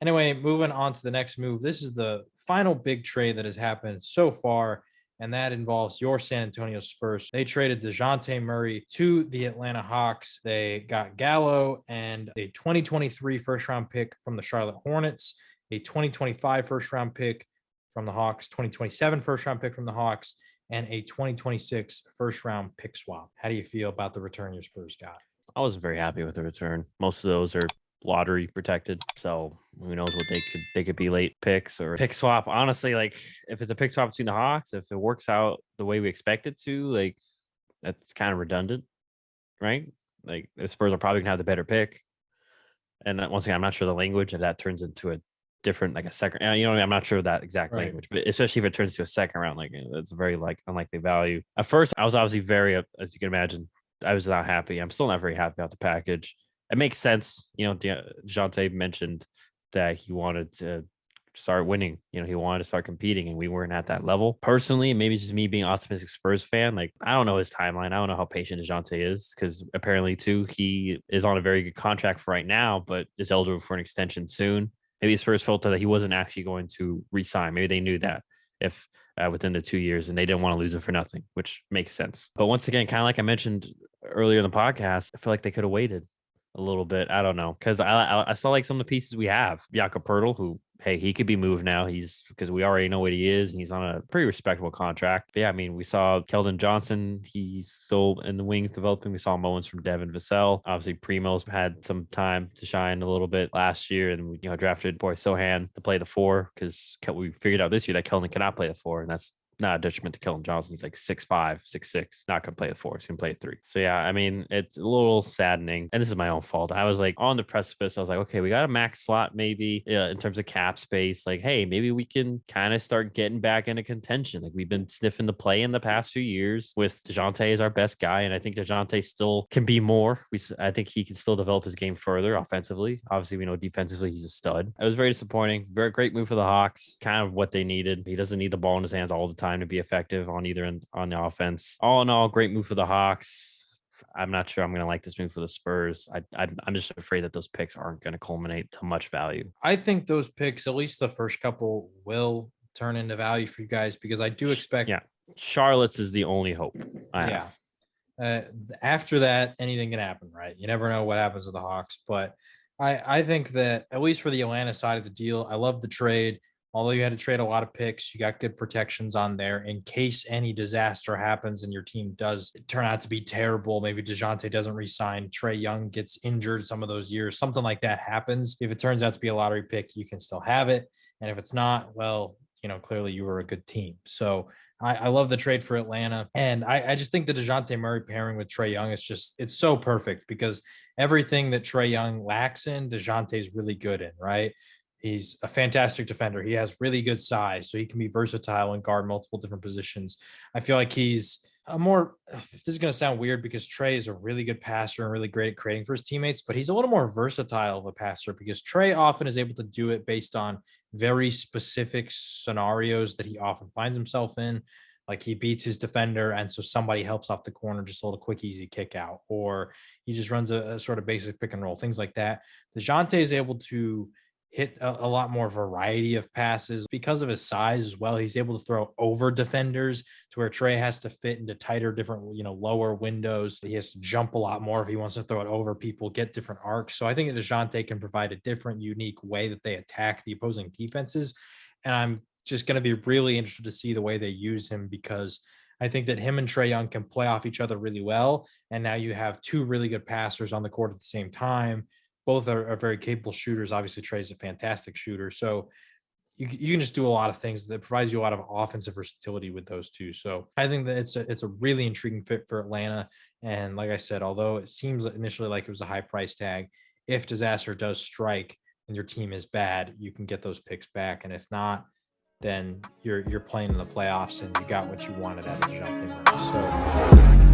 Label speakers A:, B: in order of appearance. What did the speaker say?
A: Anyway, moving on to the next move. This is the final big trade that has happened so far, and that involves your San Antonio Spurs. They traded DeJounte Murray to the Atlanta Hawks. They got Gallo and a 2023 first-round pick from the Charlotte Hornets, a 2025 first-round pick from the Hawks, 2027 first-round pick from the Hawks, and a 2026 first-round pick swap. How do you feel about the return your Spurs got?
B: I wasn't very happy with the return. Most of those are lottery protected, so who knows what they could be late picks or pick swap. Honestly, like if it's a pick swap between the Hawks, if it works out the way we expect it to, like that's kind of redundant, right? Like the Spurs are probably gonna have the better pick. And once again, I'm not sure the language if that turns into a different, like a second. I'm not sure that exact
A: Right.
B: language, but especially if it turns to a second round, like that's a very like unlikely value. At first, I was obviously very, as you can imagine, I was not happy. I'm still not very happy about the package. It makes sense. DeJounte mentioned that he wanted to start winning. He wanted to start competing, and we weren't at that level. Personally, maybe just me being an optimistic Spurs fan. Like, I don't know his timeline. I don't know how patient DeJounte is, because apparently, too, he is on a very good contract for right now, but is eligible for an extension soon. Maybe Spurs felt that he wasn't actually going to resign. Maybe they knew that if within the 2 years, and they didn't want to lose him for nothing, which makes sense. But once again, kind of like I mentioned earlier in the podcast, I feel like they could have waited a little bit. I don't know, because I saw like some of the pieces we have. Jakob Poeltl, who, hey, he could be moved now. Because we already know what he is, and he's on a pretty respectable contract. But yeah, I mean, we saw Keldon Johnson. He's still in the wings developing. We saw moments from Devin Vassell. Obviously, Primo's had some time to shine a little bit last year, and we drafted Boy Sohan to play the four, because we figured out this year that Keldon cannot play the four, and that's not a detriment to Keldon Johnson. He's like 6'5", 6'6", not gonna play the four. He's gonna play a three. So yeah, I mean, it's a little saddening, and this is my own fault. I was like on the precipice. I was like, okay, we got a max slot maybe in terms of cap space. Like, hey, maybe we can kind of start getting back into contention. Like we've been sniffing the play in the past few years with DeJounte as our best guy, and I think DeJounte still can be more. I think he can still develop his game further offensively. Obviously, we know defensively he's a stud. It was very disappointing. Very great move for the Hawks. Kind of what they needed. He doesn't need the ball in his hands all the time to be effective on either end on the offense. All in all, great move for the Hawks. I'm not sure I'm going to like this move for the Spurs. I'm just afraid that those picks aren't going to culminate to much value.
A: I think those picks, at least the first couple, will turn into value for you guys, because I do expect.
B: Yeah, Charlotte's is the only hope I have.
A: After that, anything can happen, right? You never know what happens with the Hawks, but I think that at least for the Atlanta side of the deal, I love the trade. Although you had to trade a lot of picks, you got good protections on there in case any disaster happens and your team does turn out to be terrible. Maybe DeJounte doesn't resign, Trae Young gets injured some of those years, something like that happens. If it turns out to be a lottery pick, you can still have it. And if it's not, well, clearly you were a good team. So I love the trade for Atlanta. And I just think the DeJounte Murray pairing with Trae Young it's so perfect, because everything that Trae Young lacks in, DeJounte is really good in, right? He's a fantastic defender. He has really good size, so he can be versatile and guard multiple different positions. I feel like he's this is going to sound weird, because Trae is a really good passer and really great at creating for his teammates, but he's a little more versatile of a passer, because Trae often is able to do it based on very specific scenarios that he often finds himself in. Like he beats his defender, and so somebody helps off the corner, just a little quick, easy kick out, or he just runs a sort of basic pick and roll, things like that. DeJounte is able to hit a lot more variety of passes because of his size as well. He's able to throw over defenders to where Trae has to fit into tighter, different, lower windows. He has to jump a lot more if he wants to throw it over people, get different arcs. So I think that DeJounte can provide a different, unique way that they attack the opposing defenses. And I'm just going to be really interested to see the way they use him, because I think that him and Trae Young can play off each other really well. And now you have two really good passers on the court at the same time. Both are very capable shooters. Obviously, Trae's a fantastic shooter. So you can just do a lot of things that provides you a lot of offensive versatility with those two. So I think that it's a really intriguing fit for Atlanta. And like I said, although it seems initially like it was a high price tag, if disaster does strike and your team is bad, you can get those picks back. And if not, then you're playing in the playoffs and you got what you wanted out of DeJounte Murray. So